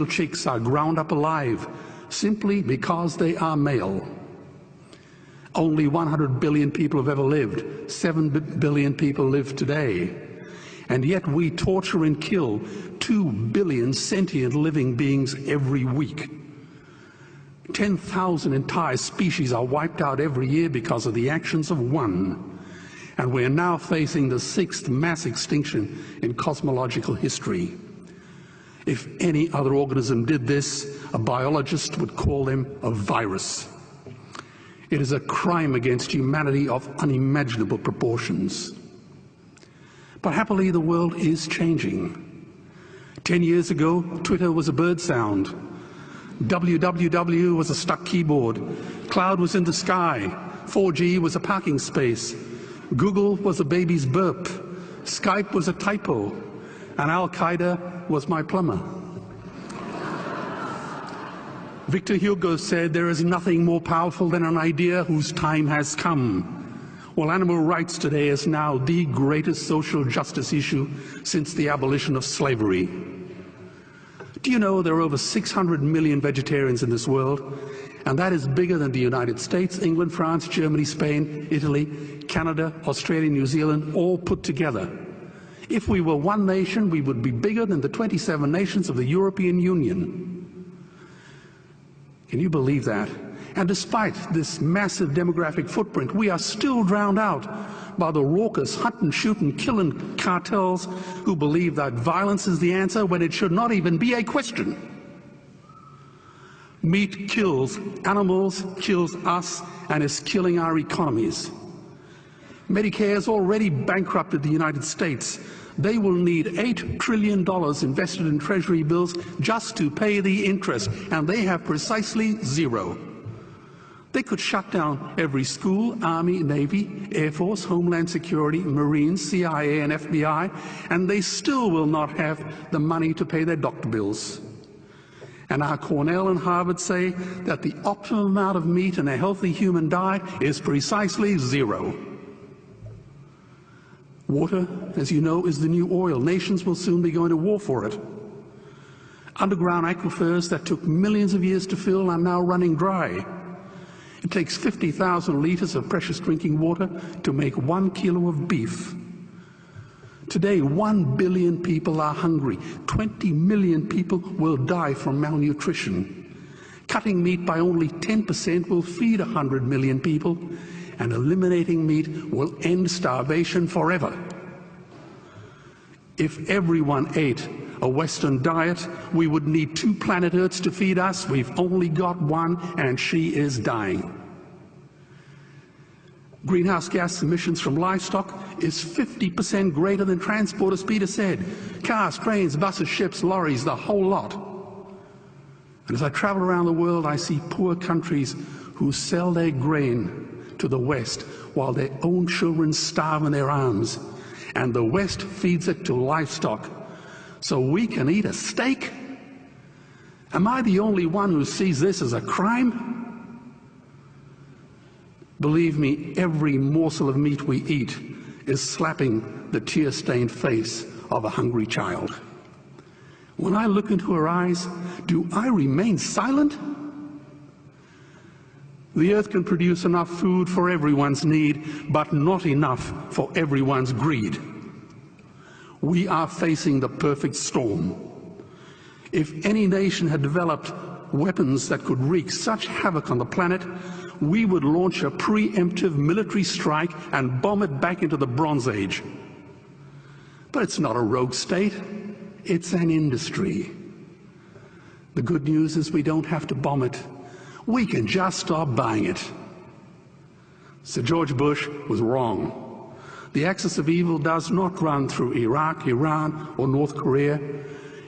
chicks are ground up alive simply because they are male. Only 100 billion people have ever lived. 7 billion people live today. And yet we torture and kill 2 billion sentient living beings every week. 10,000 entire species are wiped out every year because of the actions of one. And we are now facing the 6th mass extinction in cosmological history. If any other organism did this, a biologist would call them a virus. It is a crime against humanity of unimaginable proportions. But happily, the world is changing. 10 years ago, Twitter was a bird sound. www was a stuck keyboard. Cloud was in the sky. 4G was a parking space. Google was a baby's burp. Skype was a typo. And Al-Qaeda was my plumber. Victor Hugo said, "There is nothing more powerful than an idea whose time has come." Well, animal rights today is now the greatest social justice issue since the abolition of slavery. Do you know there are over 600 million vegetarians in this world? And that is bigger than the United States, England, France, Germany, Spain, Italy, Canada, Australia, New Zealand, all put together. If we were one nation, we would be bigger than the 27 nations of the European Union. Can you believe that? And despite this massive demographic footprint, we are still drowned out by the raucous hunt and shoot and killing cartels who believe that violence is the answer when it should not even be a question. Meat kills animals, kills us, and is killing our economies. Medicare has already bankrupted the United States. They will need $8 trillion invested in Treasury bills just to pay the interest, and they have precisely zero. They could shut down every school, Army, Navy, Air Force, Homeland Security, Marines, CIA, and FBI, and they still will not have the money to pay their doctor bills. And our Cornell and Harvard say that the optimum amount of meat in a healthy human diet is precisely zero. Water, as you know, is the new oil. Nations will soon be going to war for it. Underground aquifers that took millions of years to fill are now running dry. It takes 50,000 liters of precious drinking water to make 1 kilo of beef. Today, 1 billion people are hungry. 20 million people will die from malnutrition. Cutting meat by only 10% will feed 100 million people, and eliminating meat will end starvation forever. If everyone ate a Western diet, we would need 2 planet Earths to feed us. We've only got one, and she is dying. Greenhouse gas emissions from livestock is 50% greater than transport, as Peter said. Cars, trains, buses, ships, lorries, the whole lot. And as I travel around the world, I see poor countries who sell their grain to the West while their own children starve in their arms. And the West feeds it to livestock so we can eat a steak? Am I the only one who sees this as a crime? Believe me, every morsel of meat we eat is slapping the tear-stained face of a hungry child. When I look into her eyes, do I remain silent? The earth can produce enough food for everyone's need, but not enough for everyone's greed. We are facing the perfect storm. If any nation had developed weapons that could wreak such havoc on the planet, we would launch a preemptive military strike and bomb it back into the Bronze Age. But it's not a rogue state, it's an industry. The good news is we don't have to bomb it. We can just stop buying it. Sir George Bush was wrong. The axis of evil does not run through Iraq, Iran, or North Korea.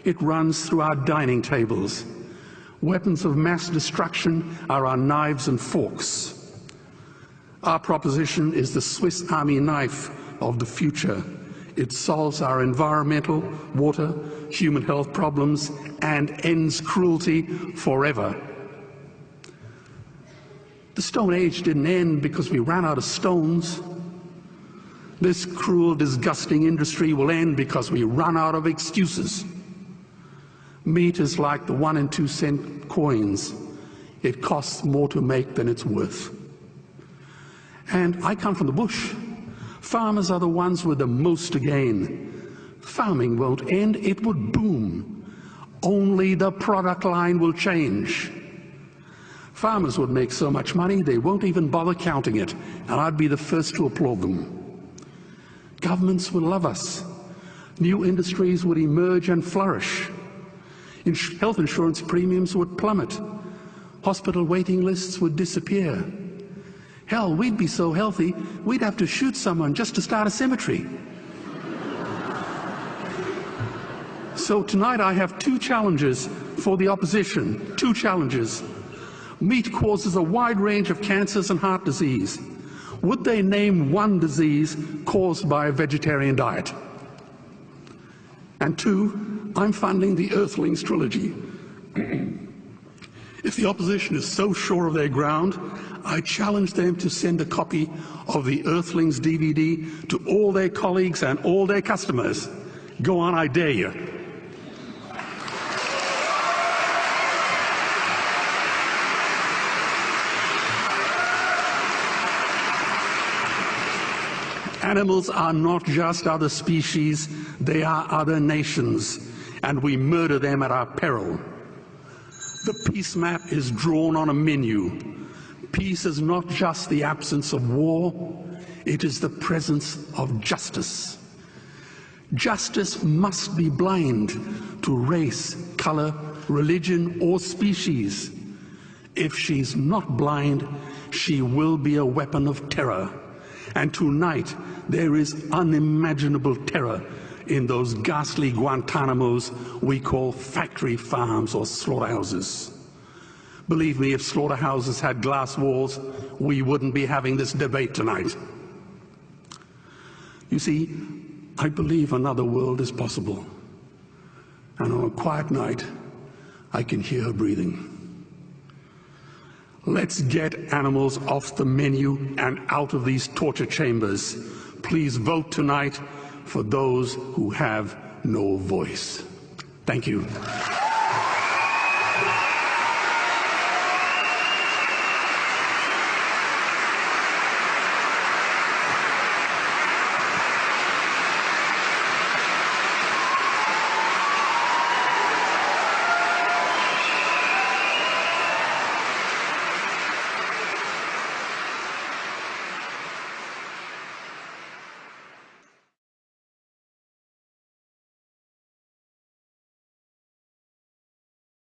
It runs through our dining tables. Weapons of mass destruction are our knives and forks. Our proposition is the Swiss Army knife of the future. It solves our environmental, water, human health problems and ends cruelty forever. The Stone Age didn't end because we ran out of stones. This cruel, disgusting industry will end because we run out of excuses. Meat is like the 1 and 2 cent coins. It costs more to make than it's worth. And I come from the bush. Farmers are the ones with the most to gain. Farming won't end, it would boom. Only the product line will change. Farmers would make so much money they won't even bother counting it, and I'd be the first to applaud them. Governments would love us. New industries would emerge and flourish. Health insurance premiums would plummet. Hospital waiting lists would disappear. Hell, we'd be so healthy, we'd have to shoot someone just to start a cemetery. So tonight I have 2 challenges for the opposition. 2 challenges. Meat causes a wide range of cancers and heart disease. Would they name one disease caused by a vegetarian diet? And 2, I'm funding the Earthlings trilogy. If the opposition is so sure of their ground, I challenge them to send a copy of the Earthlings DVD to all their colleagues and all their customers. Go on, I dare you. Animals are not just other species, they are other nations, and we murder them at our peril. The peace map is drawn on a menu. Peace is not just the absence of war, it is the presence of justice. Justice must be blind to race, color, religion, or species. If she's not blind, she will be a weapon of terror. And tonight, there is unimaginable terror in those ghastly Guantanamos we call factory farms or slaughterhouses. Believe me, if slaughterhouses had glass walls, we wouldn't be having this debate tonight. You see, I believe another world is possible. And on a quiet night, I can hear her breathing. Let's get animals off the menu and out of these torture chambers. Please vote tonight for those who have no voice. Thank you.